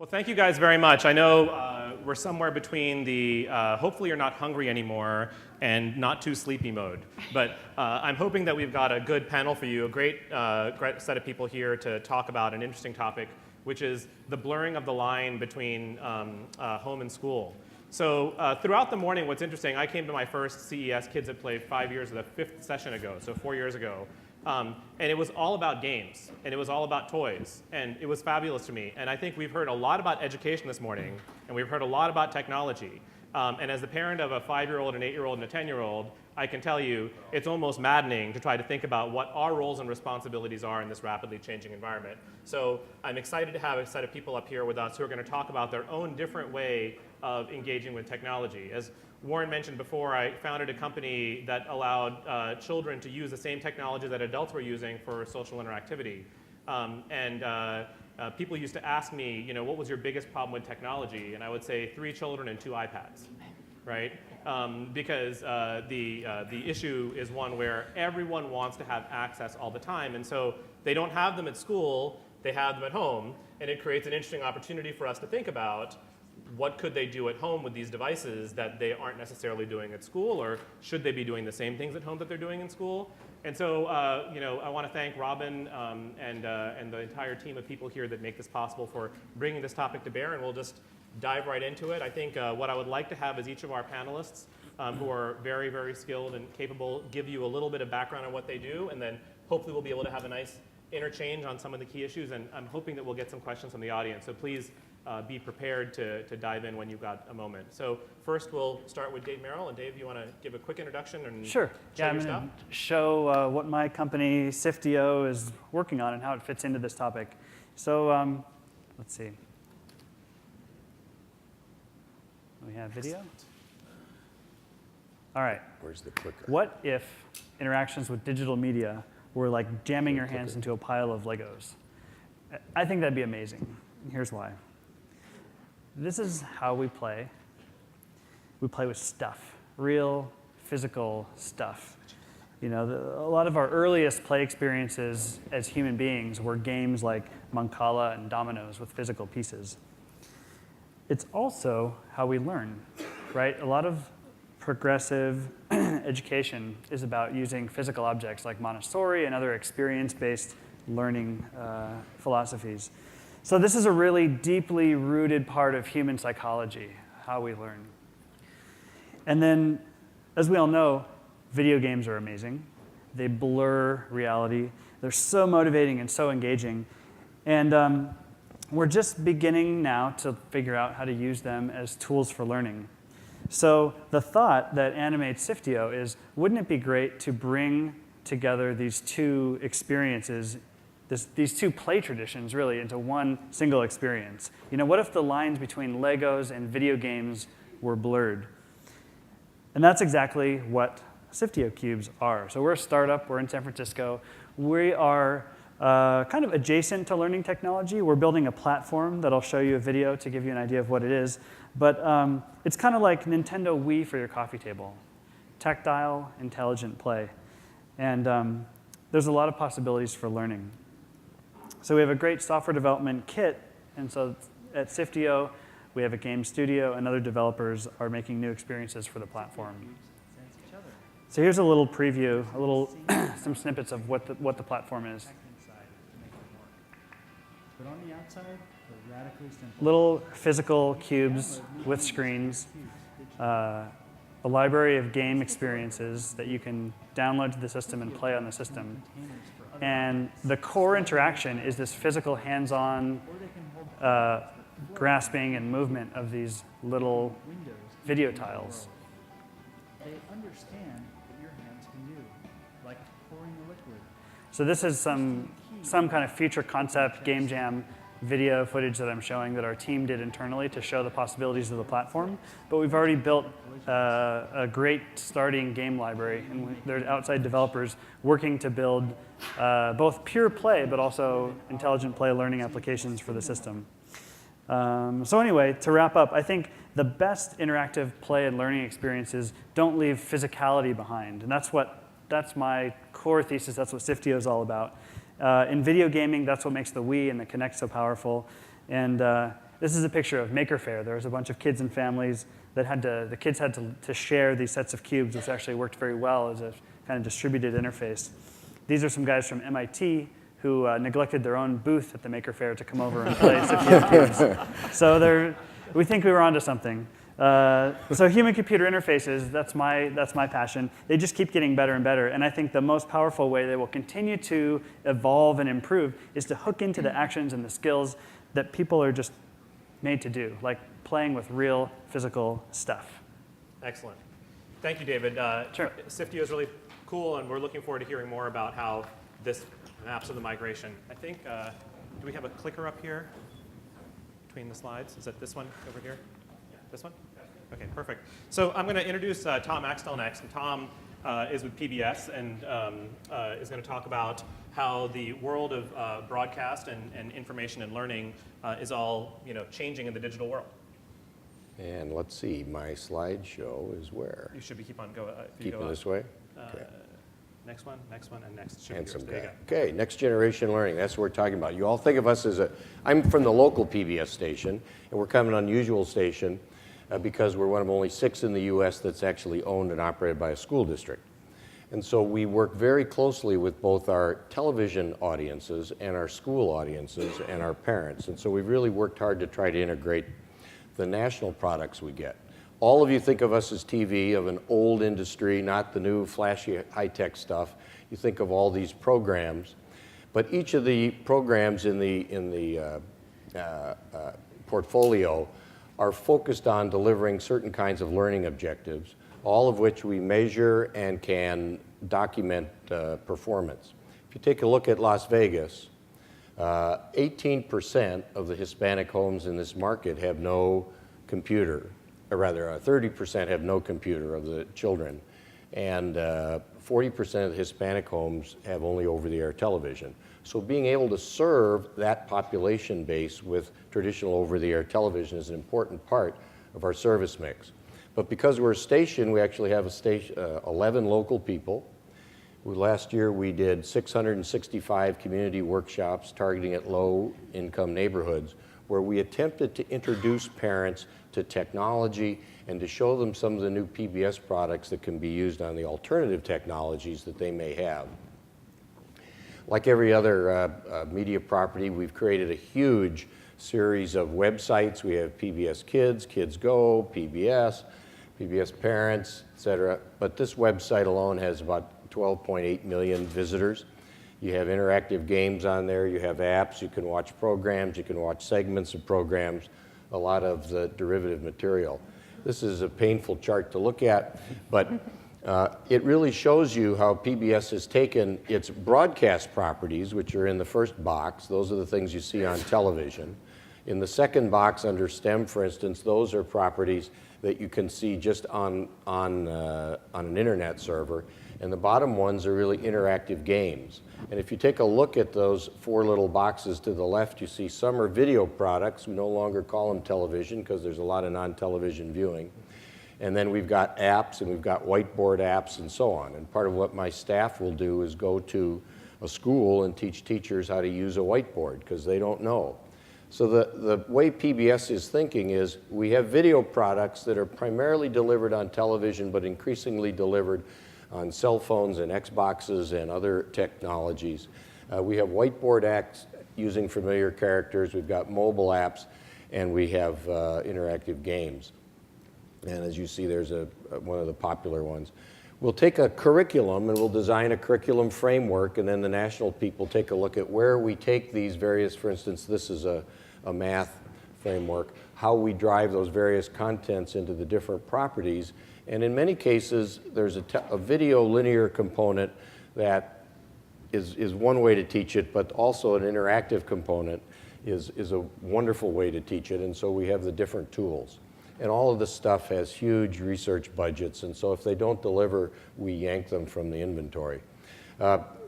Well, thank you guys very much. I know we're somewhere between the hopefully you're not hungry anymore and not too sleepy mode. But I'm hoping that we've got a good panel for you, a great set of people here to talk about an interesting topic, which is the blurring of the line between home and school. So throughout the morning, what's interesting, I came to my first CES Kids at Play 5 years, the 5th session ago, so 4 years ago. And it was all about games, and it was all about toys, and it was fabulous to me. And I think we've heard a lot about education this morning, and we've heard a lot about technology. And as the parent of a 5-year-old, an 8-year-old, and a 10-year-old, I can tell you it's almost maddening to try to think about what our roles and responsibilities are in this rapidly changing environment. So I'm excited to have a set of people up here with us who are going to talk about their own different way of engaging with technology. As Warren mentioned before, I founded a company that allowed children to use the same technology that adults were using for social interactivity. People used to ask me, what was your biggest problem with technology? And I would say 3 children and 2 iPads, right? Because the issue is one where everyone wants to have access all the time. And so they don't have them at school, they have them at home. And it creates an interesting opportunity for us to think about what could they do at home with these devices that they aren't necessarily doing at school, or should they be doing the same things at home that they're doing in school? And so, I want to thank Robin and the entire team of people here that make this possible for bringing this topic to bear, and we'll just dive right into it. I think what I would like to have is each of our panelists, who are very, very skilled and capable, give you a little bit of background on what they do, and then hopefully we'll be able to have a nice interchange on some of the key issues, and I'm hoping that we'll get some questions from the audience. So please be prepared to dive in when you've got a moment. So first we'll start with Dave Merrill. And Dave, you want to give a quick introduction and Sure. show your stuff? Show what my company, Sifteo, is working on and how it fits into this topic. So let's see. We have video. All right. Where's the clicker? What if interactions with digital media were like jamming your hands into a pile of Legos? I think that'd be amazing. Here's why. This is how we play. We play with stuff, real physical stuff. A lot of our earliest play experiences as human beings were games like Mancala and dominoes with physical pieces. It's also how we learn, right? A lot of progressive education is about using physical objects like Montessori and other experience-based learning philosophies. So this is a really deeply rooted part of human psychology, how we learn. And then, as we all know, video games are amazing. They blur reality. They're so motivating and so engaging. And we're just beginning now to figure out how to use them as tools for learning. So the thought that animates Sifteo is, wouldn't it be great to bring together these two experiences, these two play traditions, really, into one single experience? What if the lines between Legos and video games were blurred? And that's exactly what Sifteo cubes are. So we're a startup. We're in San Francisco. We are kind of adjacent to learning technology. We're building a platform that I'll show you a video to give you an idea of what it is. But it's kind of like Nintendo Wii for your coffee table. Tactile, intelligent play. And there's a lot of possibilities for learning. So we have a great software development kit, and so at Sifteo, we have a game studio, and other developers are making new experiences for the platform. So here's a little preview, some snippets of what the platform is. But on the outside, they're radically simple. Little physical cubes with screens, a library of game experiences that you can download to the system and play on the system. And the core interaction is this physical hands-on grasping and movement of these little video tiles. They understand what your hands can do, like pouring a liquid. So this is some kind of future concept game jam video footage that I'm showing that our team did internally to show the possibilities of the platform. But we've already built a great starting game library, and there are outside developers working to build both pure play but also intelligent play learning applications for the system. So anyway, to wrap up, I think the best interactive play and learning experiences don't leave physicality behind, and that's my core thesis. That's what Sifteo is all about. In video gaming, that's what makes the Wii and the Kinect so powerful. And This is a picture of Maker Faire. There was a bunch of kids and families that the kids had to share these sets of cubes, which actually worked very well as a kind of distributed interface. These are some guys from MIT who neglected their own booth at the Maker Faire to come over and play Sifteo cubes. So we think we were onto something. So human-computer interfaces, that's my passion. They just keep getting better and better. And I think the most powerful way they will continue to evolve and improve is to hook into the actions and the skills that people are just made to do, like playing with real physical stuff. Excellent. Thank you, David. Sure. Sifteo is really cool, and we're looking forward to hearing more about how this maps of the migration. I think, do we have a clicker up here between the slides? Is that this one over here? This one? Okay, perfect. So I'm going to introduce Tom Axtell next. And Tom is with PBS and is going to talk about how the world of broadcast and information and learning is all changing in the digital world. And let's see, my slideshow is where? You should be keep on going. Keeping this way? Okay. Next one, and next. Should Handsome be yours. guy. There you Okay, next generation learning. That's what we're talking about. You all think of us as I'm from the local PBS station, and we're kind of an unusual station because we're one of only 6 in the U.S. that's actually owned and operated by a school district. And so we work very closely with both our television audiences and our school audiences and our parents. And so we've really worked hard to try to integrate the national products we get. All of you think of us as TV, of an old industry, not the new flashy high-tech stuff. You think of all these programs, but each of the programs in the portfolio are focused on delivering certain kinds of learning objectives, all of which we measure and can document performance. If you take a look at Las Vegas, 18% of the Hispanic homes in this market have no computer, or rather 30% have no computer of the children, and 40% of the Hispanic homes have only over-the-air television. So being able to serve that population base with traditional over-the-air television is an important part of our service mix. But because we're a station, we actually have 11 local people. Last year we did 665 community workshops targeting at low-income neighborhoods where we attempted to introduce parents to technology and to show them some of the new PBS products that can be used on the alternative technologies that they may have. Like every other media property, we've created a huge series of websites. We have PBS Kids, Kids Go, PBS Parents, etc. But this website alone has about 12.8 million visitors. You have interactive games on there, you have apps, you can watch programs, you can watch segments of programs, a lot of the derivative material. This is a painful chart to look at, but it really shows you how PBS has taken its broadcast properties, which are in the first box. Those are the things you see on television. In the second box under STEM, for instance, those are properties that you can see just on an internet server. And the bottom ones are really interactive games. And if you take a look at those 4 little boxes to the left, you see some are video products. We no longer call them television because there's a lot of non-television viewing. And then we've got apps and we've got whiteboard apps and so on. And part of what my staff will do is go to a school and teach teachers how to use a whiteboard because they don't know. So the way PBS is thinking is we have video products that are primarily delivered on television but increasingly delivered on cell phones and Xboxes and other technologies. We have whiteboard apps using familiar characters. We've got mobile apps, and we have interactive games. And as you see, there's one of the popular ones. We'll take a curriculum and we'll design a curriculum framework, and then the national people take a look at where we take these various, for instance, this is a math framework, how we drive those various contents into the different properties. And in many cases, there's a video linear component that is one way to teach it, but also an interactive component is a wonderful way to teach it. And so we have the different tools. And all of this stuff has huge research budgets, and so if they don't deliver, we yank them from the inventory.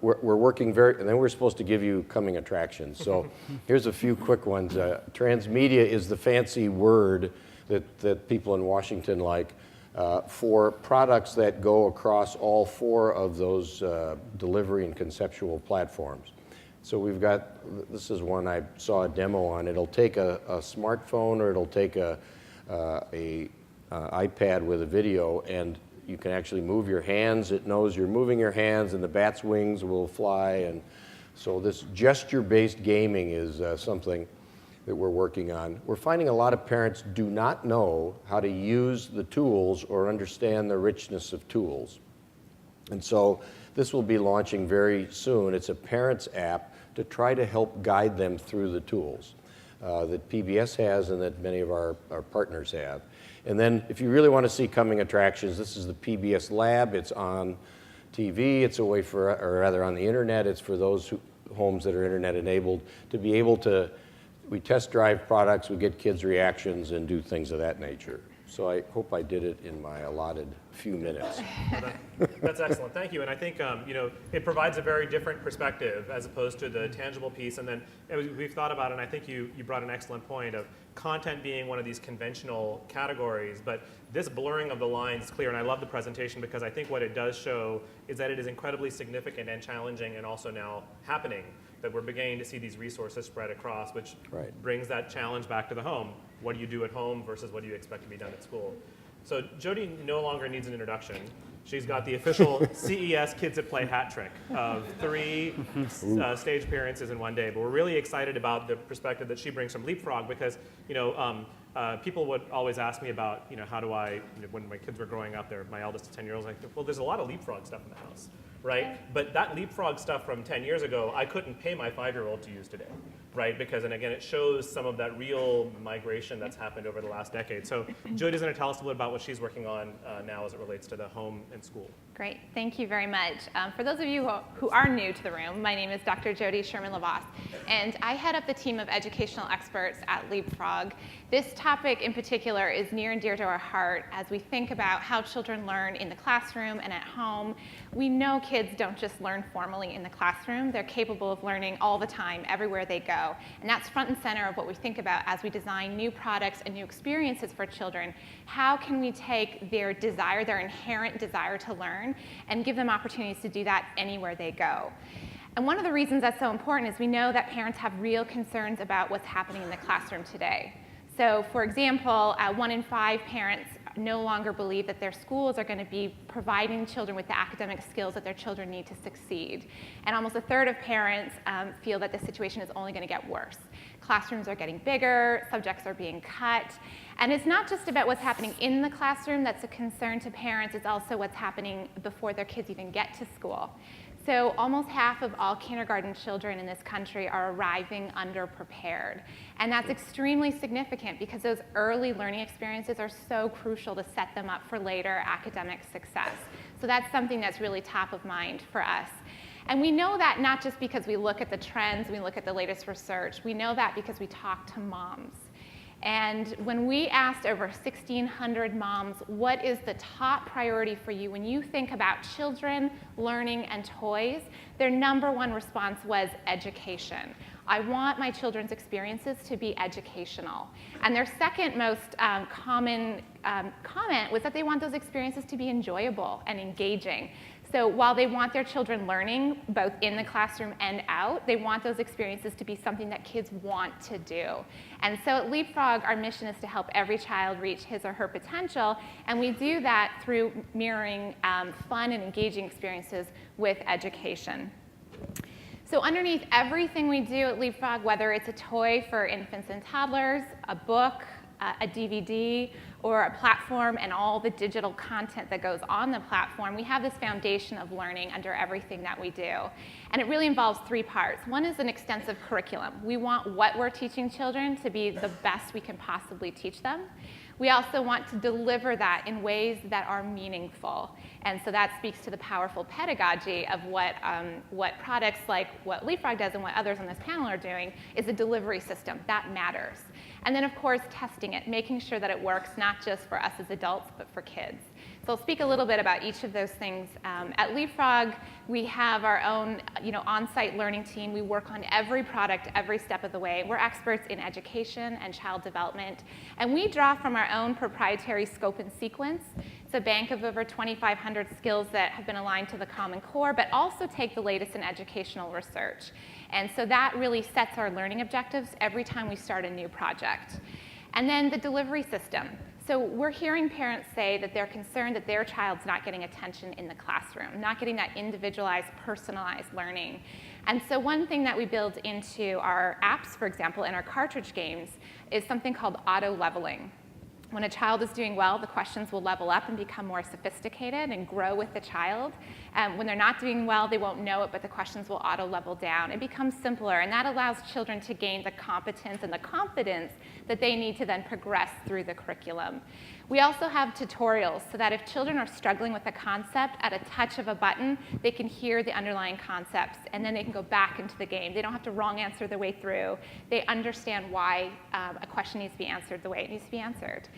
We're working and then we're supposed to give you coming attractions. So here's a few quick ones. Transmedia is the fancy word that people in Washington like for products that go across all 4 of those delivery and conceptual platforms. So we've got, this is one I saw a demo on. It'll take a smartphone, or it'll take a iPad with a video, and you can actually move your hands. It knows you're moving your hands, and the bat's wings will fly. And so this gesture-based gaming is something that we're working on. We're finding a lot of parents do not know how to use the tools or understand the richness of tools. And so this will be launching very soon. It's a parents app to try to help guide them through the tools that PBS has and that many of our partners have. And then if you really want to see coming attractions, this is the PBS Lab. It's on TV. It's a way for, or rather on the internet, it's for those homes that are internet enabled to be able to, we test drive products, we get kids' reactions and do things of that nature. So I hope I did it in my allotted few minutes. That's excellent, thank you. And I think it provides a very different perspective as opposed to the tangible piece. And then we've thought about it, and I think you brought an excellent point of content being one of these conventional categories, but this blurring of the lines is clear. And I love the presentation because I think what it does show is that it is incredibly significant and challenging, and also now happening, that we're beginning to see these resources spread across, which brings that challenge back to the home. What do you do at home versus what do you expect to be done at school? So Jody no longer needs an introduction. She's got the official CES Kids at Play hat trick of 3 stage appearances in one day. But we're really excited about the perspective that she brings from Leapfrog because, people would always ask me about, how do I, when my kids were growing up, my eldest is 10 years old, well, there's a lot of Leapfrog stuff in the house, right? But that Leapfrog stuff from 10 years ago, I couldn't pay my 5-year-old to use today, right? Because, and again, it shows some of that real migration that's happened over the last decade. So Jody's going to tell us a little bit about what she's working on now as it relates to the home and school. Great, thank you very much. For those of you who are new to the room, my name is Dr. Jody Sherman-Levos, and I head up the team of educational experts at Leapfrog. This topic in particular is near and dear to our heart as we think about how children learn in the classroom and at home. We know kids don't just learn formally in the classroom, they're capable of learning all the time, everywhere they go. And that's front and center of what we think about as we design new products and new experiences for children. How can we take their desire, their inherent desire to learn, and give them opportunities to do that anywhere they go? And one of the reasons that's so important is we know that parents have real concerns about what's happening in the classroom today. So for example, 1 in 5 parents no longer believe that their schools are going to be providing children with the academic skills that their children need to succeed. And almost 1/3 of parents feel that the situation is only going to get worse. Classrooms are getting bigger, subjects are being cut, and it's not just about what's happening in the classroom that's a concern to parents, it's also what's happening before their kids even get to school. So almost half of all kindergarten children in this country are arriving underprepared. And that's extremely significant because those early learning experiences are so crucial to set them up for later academic success. So that's something that's really top of mind for us. And we know that not just because we look at the trends, we look at the latest research, we know that because we talk to moms. And when we asked over 1,600 moms, what is the top priority for you when you think about children, learning, and toys, their #1 response was education. I want my children's experiences to be educational. And their second most common comment was that they want those experiences to be enjoyable and engaging. So while they want their children learning both in the classroom and out, they want those experiences to be something that kids want to do. And so at Leapfrog, our mission is to help every child reach his or her potential, and we do that through mirroring fun and engaging experiences with education. So underneath everything we do at Leapfrog, whether it's a toy for infants and toddlers, a book, a DVD, or a platform and all the digital content that goes on the platform, we have this foundation of learning under everything that we do. And it really involves 3 parts. One is an extensive curriculum. We want what we're teaching children to be the best we can possibly teach them. We also want to deliver that in ways that are meaningful. And so that speaks to the powerful pedagogy of what products like what Leapfrog does and what others on this panel are doing is a delivery system. That matters. And then, of course, testing it, making sure that it works not just for us as adults, but for kids. So I'll speak a little bit about each of those things. At Leapfrog, we have our own on-site learning team. We work on every product every step of the way. We're experts in education and child development. And we draw from our own proprietary scope and sequence It's a bank of over 2,500 skills that have been aligned to the Common Core, but also take the latest in educational research. And so that really sets our learning objectives every time we start a new project. And then the delivery system. So we're hearing parents say that they're concerned that their child's not getting attention in the classroom, not getting that individualized, personalized learning. And so one thing that we build into our apps, for example, in our cartridge games, is something called auto-leveling. When a child is doing well, the questions will level up and become more sophisticated and grow with the child. When they're not doing well, they won't know it, but the questions will auto-level down. It becomes simpler, and that allows children to gain the competence and the confidence that they need to then progress through the curriculum. We also have tutorials so that if children are struggling with a concept, at a touch of a button, they can hear the underlying concepts, and then they can go back into the game. They don't have to wrong answer their way through. They understand why a question needs to be answered the way it needs to be answered.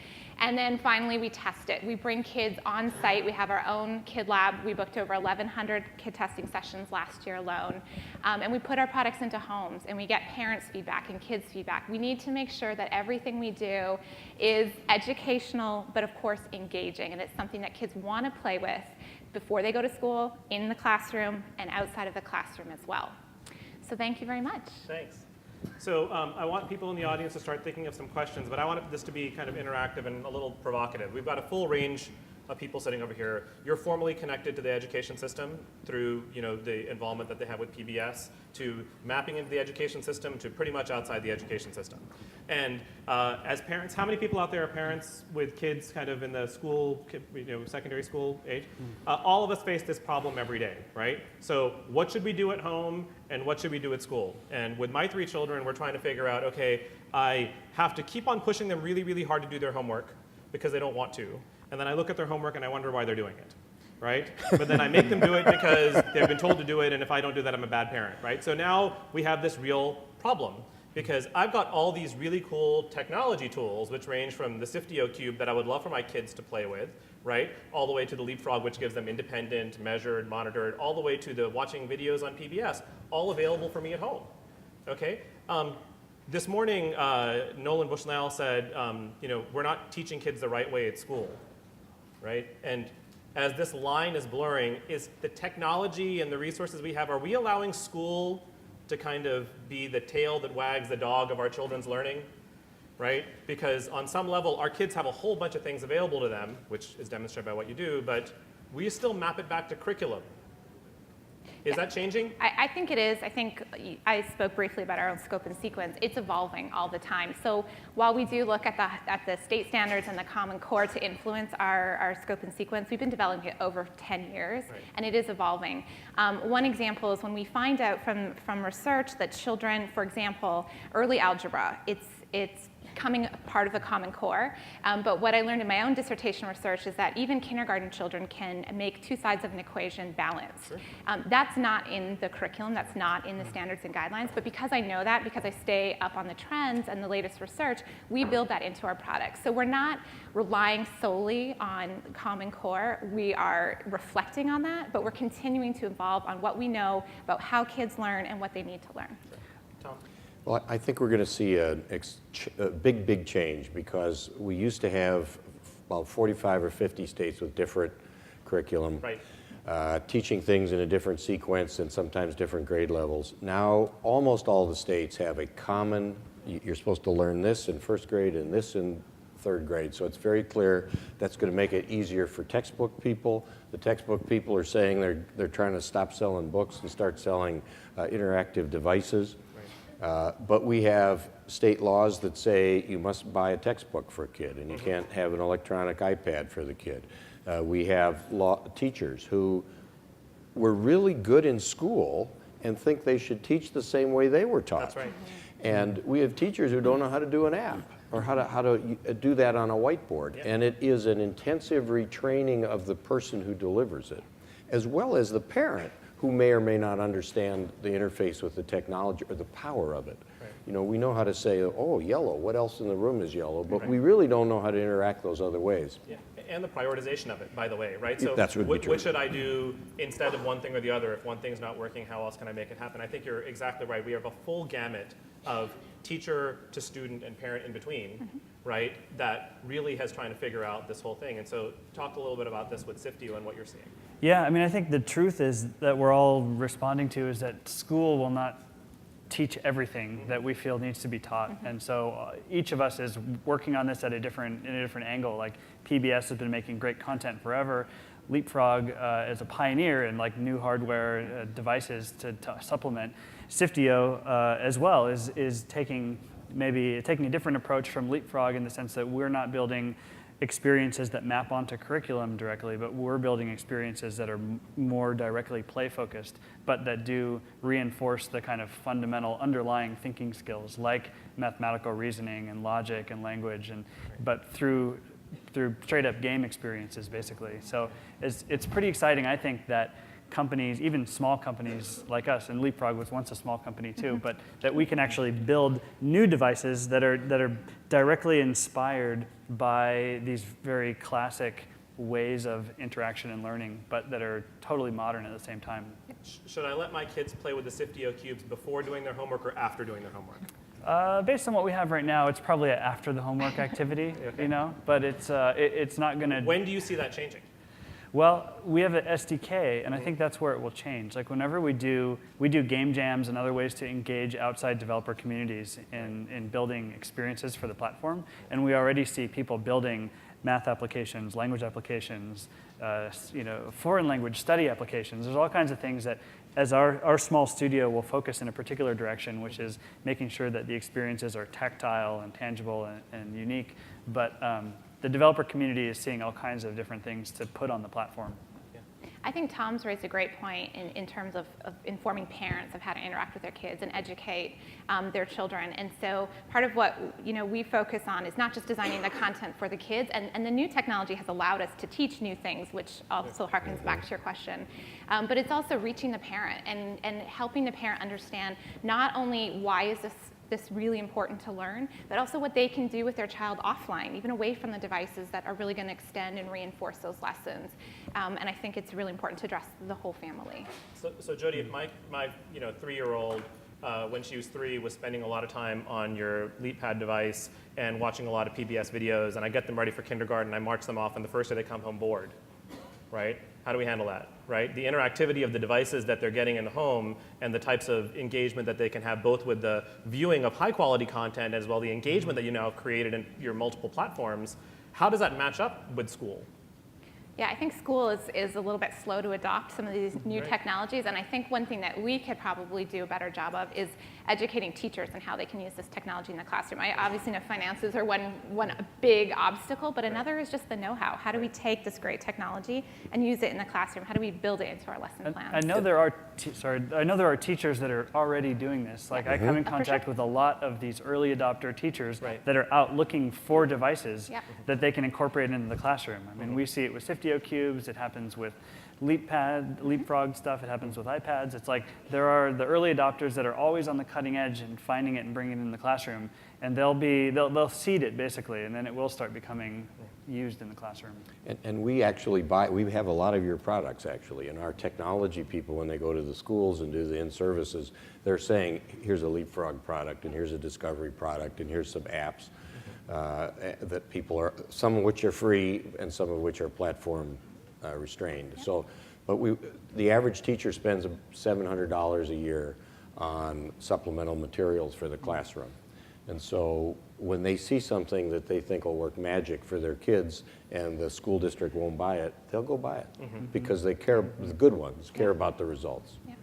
And then finally, we test it. We bring kids on site. We have our own kid lab. We booked over 1,100 kid testing sessions last year alone. And we put our products into homes, and we get parents' feedback and kids' feedback. We need to make sure that everything we do is educational, but of course engaging, and it's something that kids want to play with before they go to school, in the classroom, and outside of the classroom as well. So thank you very much. Thanks. So I want people in the audience to start thinking of some questions, but I want this to be kind of interactive and a little provocative. We've got a full range of people sitting over here. You're formally connected to the education system through the involvement that they have with PBS, to mapping into the education system, to pretty much outside the education system. And as parents, how many people out there are parents with kids kind of in the school, secondary school age? All of us face this problem every day, right? So what should we do at home and what should we do at school? And with my 3 children, we're trying to figure out, okay, I have to keep on pushing them really, really hard to do their homework because they don't want to. And then I look at their homework and I wonder why they're doing it, right? But then I make them do it because they've been told to do it, and if I don't do that, I'm a bad parent, right? So now we have this real problem because I've got all these really cool technology tools, which range from the Sifteo cube that I would love for my kids to play with, right? All the way to the Leapfrog, which gives them independent, measured, monitored, all the way to the watching videos on PBS, all available for me at home, okay? This morning, Nolan Bushnell said, we're not teaching kids the right way at school, right? And as this line is blurring, is the technology and the resources we have, are we allowing school to kind of be the tail that wags the dog of our children's learning, right? Because on some level, our kids have a whole bunch of things available to them, which is demonstrated by what you do, but we still map it back to curriculum. Is that changing? I think it is. I think I spoke briefly about our own scope and sequence. It's evolving all the time. So while we do look at the state standards and the Common Core to influence our scope and sequence, we've been developing it over 10 years, right. And it is evolving. One example is when we find out from research that children, for example, early algebra, it's becoming part of the Common Core. But what I learned in my own dissertation research is that even kindergarten children can make 2 sides of an equation balanced. Sure. That's not in the curriculum, that's not in the standards and guidelines, but because I know that, because I stay up on the trends and the latest research, we build that into our products. So we're not relying solely on Common Core, we are reflecting on that, but we're continuing to evolve on what we know about how kids learn and what they need to learn. Sure. Tom? Well, I think we're going to see a big change because we used to have about 45 or 50 states with different curriculum, right. Teaching things in a different sequence and sometimes different grade levels. Now, almost all the states have a common, you're supposed to learn this in 1st grade and this in 3rd grade. So it's very clear that's going to make it easier for textbook people. The textbook people are saying they're trying to stop selling books and start selling interactive devices. But we have state laws that say you must buy a textbook for a kid and you can't have an electronic iPad for the kid. We have teachers who were really good in school and think they should teach the same way they were taught. That's right. And we have teachers who don't know how to do an app or how to do that on a whiteboard. Yeah. And it is an intensive retraining of the person who delivers it, as well as the parent who may or may not understand the interface with the technology or the power of it. Right. We know how to say, oh, yellow, what else in the room is yellow? But right. we really don't know how to interact those other ways. Yeah. And the prioritization of it, by the way, right? So that's what should I do instead of one thing or the other? If one thing's not working, how else can I make it happen? I think you're exactly right. We have a full gamut of teacher to student and parent in between, right, that really has trying to figure out this whole thing. And so talk a little bit about this with Sifteo and what you're seeing. Yeah, I mean, I think the truth is that we're all responding to is that school will not teach everything that we feel needs to be taught. And so each of us is working on this in a different angle. Like PBS has been making great content forever. Leapfrog is a pioneer in like new hardware devices to supplement. Sifteo as well is taking a different approach from Leapfrog in the sense that we're not building experiences that map onto curriculum directly, but we're building experiences that are more directly play-focused, but that do reinforce the kind of fundamental underlying thinking skills like mathematical reasoning and logic and language, but through straight-up game experiences, basically. So it's pretty exciting, I think, that companies, even small companies like us, and Leapfrog was once a small company too, but that we can actually build new devices that are directly inspired by these very classic ways of interaction and learning, but that are totally modern at the same time. Should I let my kids play with the Sifteo cubes before doing their homework or after doing their homework? Based on what we have right now, it's probably an after the homework activity, but it's not going to. When do you see that changing? Well, we have an SDK, and I think that's where it will change. Like whenever we do game jams and other ways to engage outside developer communities in building experiences for the platform, and we already see people building math applications, language applications, foreign language study applications. There's all kinds of things that, as our small studio will focus in a particular direction, which is making sure that the experiences are tactile and tangible and unique. But the developer community is seeing all kinds of different things to put on the platform. I think Tom's raised a great point in terms of informing parents of how to interact with their kids and educate their children. And so part of what we focus on is not just designing the content for the kids, and the new technology has allowed us to teach new things, which also harkens back to your question. But it's also reaching the parent and helping the parent understand not only why is this really important to learn, but also what they can do with their child offline, even away from the devices that are really going to extend and reinforce those lessons. And I think it's really important to address the whole family. So Jody, if my 3-year-old, when she was 3, was spending a lot of time on your LeapPad device and watching a lot of PBS videos, and I get them ready for kindergarten, I march them off, and the first day they come home bored, right? How do we handle that, right? The interactivity of the devices that they're getting in the home and the types of engagement that they can have both with the viewing of high quality content as well the engagement that you now have created in your multiple platforms, how does that match up with school? Yeah, I think school is a little bit slow to adopt some of these new technologies, and I think one thing that we could probably do a better job of is educating teachers on how they can use this technology in the classroom. I obviously know finances are one big obstacle, but another is just the know-how. How do we take this great technology and use it in the classroom? How do we build it into our lesson plans? I know there are teachers that are already doing this. Like I come in contact with a lot of these early adopter teachers that are out looking for devices that they can incorporate into the classroom. I mean, we see it with Sifteo cubes, it happens with Leapfrog stuff, it happens with iPads. It's like there are the early adopters that are always on the cutting edge and finding it and bringing it in the classroom, and they'll seed it basically, and then it will start becoming used in the classroom. And we actually we have a lot of your products actually, and our technology people, when they go to the schools and do the in-services, they're saying, here's a Leapfrog product, and here's a Discovery product, and here's some apps that people are, some of which are free and some of which are platform restrained. So, but the average teacher spends $700 a year on supplemental materials for the classroom. And so when they see something that they think will work magic for their kids and the school district won't buy it, they'll go buy it because they care, the good ones care about the results. Yeah.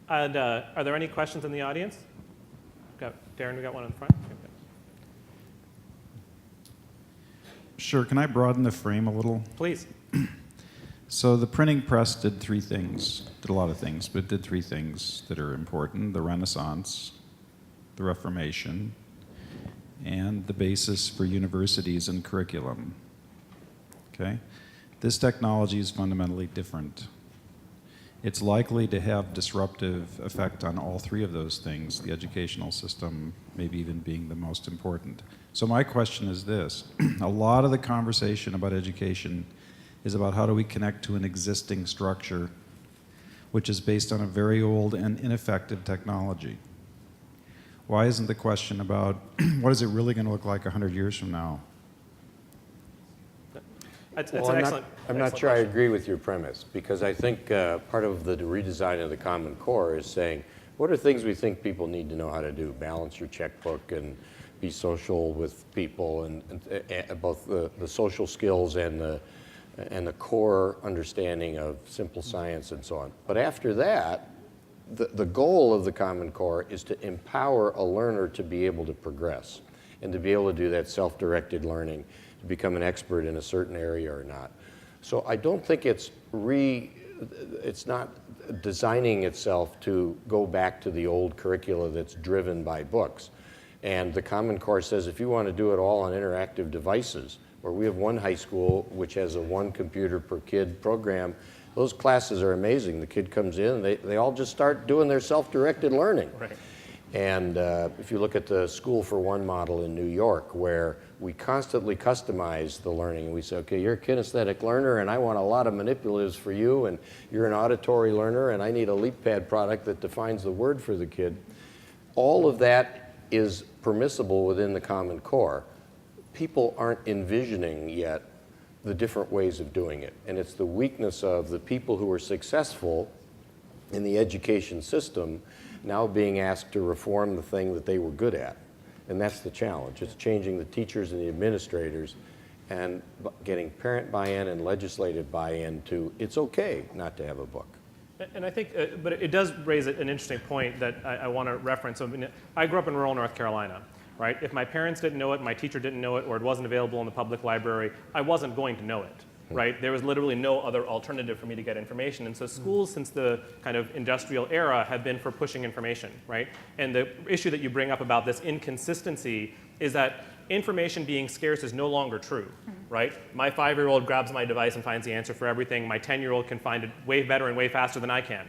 And are there any questions in the audience? Darren, we got one in the front. Sure, can I broaden the frame a little? Please. So the printing press did 3 things, did a lot of things, but did 3 things that are important: the Renaissance, the Reformation, and the basis for universities and curriculum. Okay? This technology is fundamentally different. It's likely to have disruptive effect on all 3 of those things, the educational system maybe even being the most important. So my question is this: a lot of the conversation about education is about how do we connect to an existing structure which is based on a very old and ineffective technology. Why isn't the question about what is it really going to look like 100 years from now? That's Well, an I'm excellent. I'm not excellent sure I question. agree with your premise, because I think part of the redesign of the Common Core is saying, what are things we think people need to know how to do? Balance your checkbook and be social with people, and both the social skills and the core understanding of simple science and so on. But after that, the goal of the Common Core is to empower a learner to be able to progress and to be able to do that self-directed learning, to become an expert in a certain area or not. So I don't think it's not designing itself to go back to the old curricula that's driven by books. And the Common Core says if you want to do it all on interactive devices, or we have one high school which has a 1 computer per kid program, those classes are amazing. The kid comes in and they all just start doing their self-directed learning. Right. And if you look at the School for One model in New York, where we constantly customize the learning, we say, okay, you're a kinesthetic learner and I want a lot of manipulatives for you, and you're an auditory learner and I need a LeapPad product that defines the word for the kid. All of that is permissible within the Common Core. People aren't envisioning yet the different ways of doing it. And it's the weakness of the people who are successful in the education system now being asked to reform the thing that they were good at. And that's the challenge. It's changing the teachers and the administrators and getting parent buy-in and legislative buy-in to it's okay not to have a book. And I think, but it does raise an interesting point that I want to reference. I mean, I grew up in rural North Carolina, right? If my parents didn't know it, my teacher didn't know it, or it wasn't available in the public library, I wasn't going to know it, right? There was literally no other alternative for me to get information. And so schools, since the kind of industrial era, have been for pushing information, right? And the issue that you bring up about this inconsistency is that information being scarce is no longer true, right? My 5-year-old grabs my device and finds the answer for everything. My 10-year-old can find it way better and way faster than I can.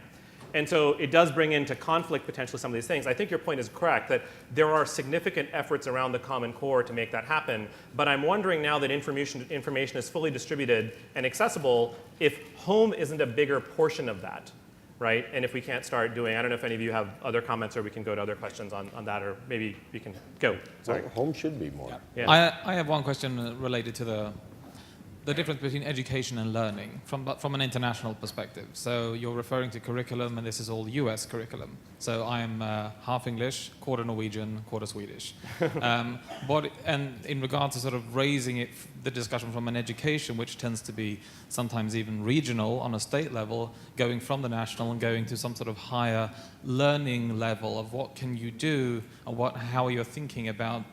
And so it does bring into conflict potentially some of these things. I think your point is correct that there are significant efforts around the Common Core to make that happen. But I'm wondering now that information is fully distributed and accessible, if home isn't a bigger portion of that, right? And if we can't start doing, I don't know if any of you have other comments or we can go to other questions on that, or maybe we can go. Sorry. Well, home should be more. Yeah. I have one question related to the difference between education and learning from an international perspective. So you're referring to curriculum, and this is all US curriculum. So I am half English, quarter Norwegian, quarter Swedish. And in regard to sort of raising the discussion from an education, which tends to be sometimes even regional on a state level, going from the national and going to some sort of higher learning level of what can you do, and how you're thinking about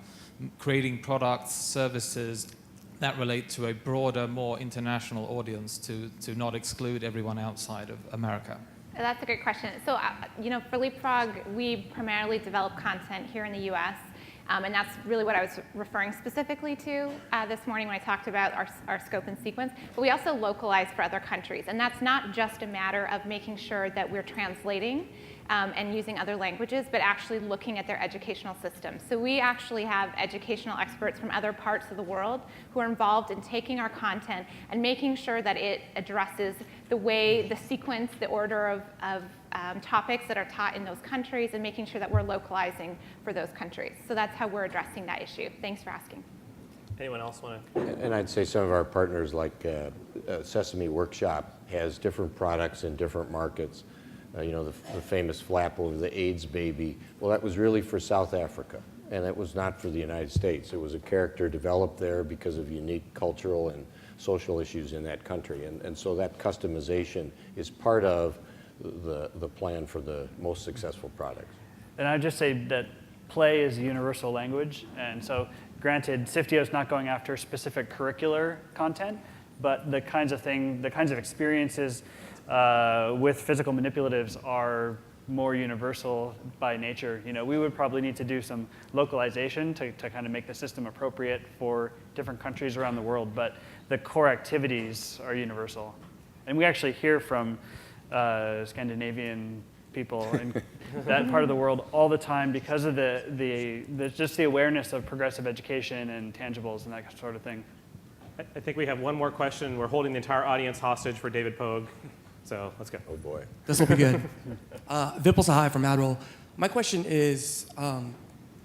creating products, services, that relate to a broader, more international audience to not exclude everyone outside of America? That's a great question. So, for Leapfrog, we primarily develop content here in the US, and that's really what I was referring specifically to this morning when I talked about our scope and sequence. But we also localize for other countries, and that's not just a matter of making sure that we're translating and using other languages, but actually looking at their educational system. So we actually have educational experts from other parts of the world who are involved in taking our content and making sure that it addresses the sequence, the order of topics that are taught in those countries, and making sure that we're localizing for those countries. So that's how we're addressing that issue. Thanks for asking. Anyone else want to? And I'd say some of our partners, like Sesame Workshop, has different products in different markets. The famous flap over the AIDS baby. Well, that was really for South Africa, and it was not for the United States. It was a character developed there because of unique cultural and social issues in that country. And so that customization is part of the plan for the most successful products. And I'd just say that play is a universal language. And so granted, Sifteo is not going after specific curricular content, but the kinds of experiences with physical manipulatives are more universal by nature. We would probably need to do some localization to kind of make the system appropriate for different countries around the world, but the core activities are universal. And we actually hear from Scandinavian people in that part of the world all the time because of just the awareness of progressive education and tangibles and that sort of thing. I think we have one more question. We're holding the entire audience hostage for David Pogue. So let's go. Oh boy. This will be good. Vipul Sahai from Merrill. My question is,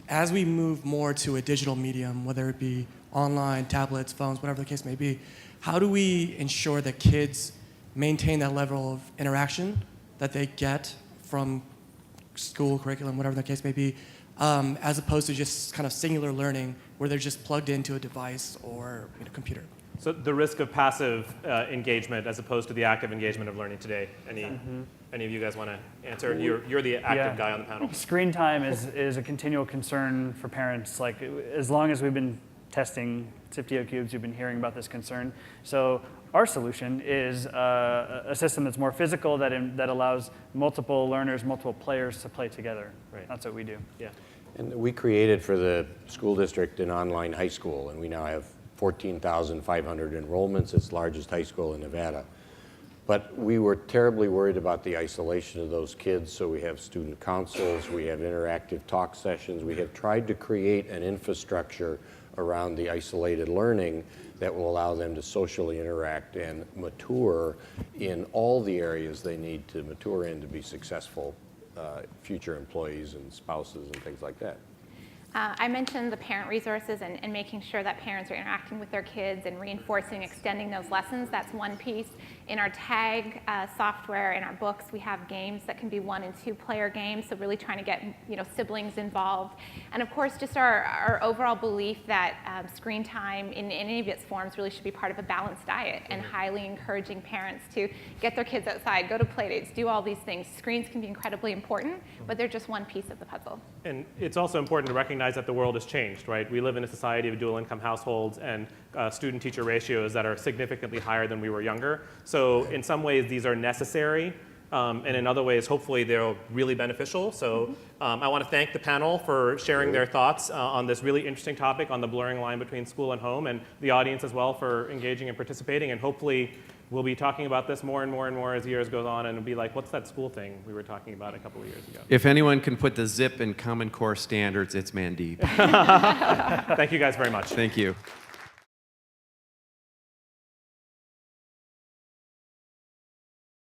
as we move more to a digital medium, whether it be online, tablets, phones, whatever the case may be, how do we ensure that kids maintain that level of interaction that they get from school, curriculum, whatever the case may be, as opposed to just kind of singular learning where they're just plugged into a device or computer? So the risk of passive engagement as opposed to the active engagement of learning today. Any of you guys want to answer? You're the active guy on the panel. Screen time is a continual concern for parents. Like, as long as we've been testing Sifteo cubes, you've been hearing about this concern. So our solution is a system that's more physical, that allows multiple learners, multiple players to play together. Right. That's what we do. Yeah. And we created for the school district an online high school, and we now have 14,500 enrollments. It's the largest high school in Nevada. But we were terribly worried about the isolation of those kids, so we have student councils, we have interactive talk sessions. We have tried to create an infrastructure around the isolated learning that will allow them to socially interact and mature in all the areas they need to mature in to be successful future employees and spouses and things like that. I mentioned the parent resources and making sure that parents are interacting with their kids and reinforcing, extending those lessons. That's one piece. In our tag software, in our books, we have games that can be 1- and 2-player games, so really trying to get siblings involved. And of course, just our overall belief that screen time in any of its forms really should be part of a balanced diet, and highly encouraging parents to get their kids outside, go to play dates, do all these things. Screens can be incredibly important, but they're just one piece of the puzzle. And it's also important to recognize that the world has changed, right? We live in a society of dual income households and student-teacher ratios that are significantly higher than we were younger. So in some ways, these are necessary, and in other ways, hopefully, they're really beneficial. So I want to thank the panel for sharing their thoughts on this really interesting topic on the blurring line between school and home, and the audience as well for engaging and participating. And hopefully, we'll be talking about this more and more and more as years goes on, and it'll be like, what's that school thing we were talking about a couple of years ago? If anyone can put the zip in Common Core standards, it's Mandeep. Thank you guys very much. Thank you.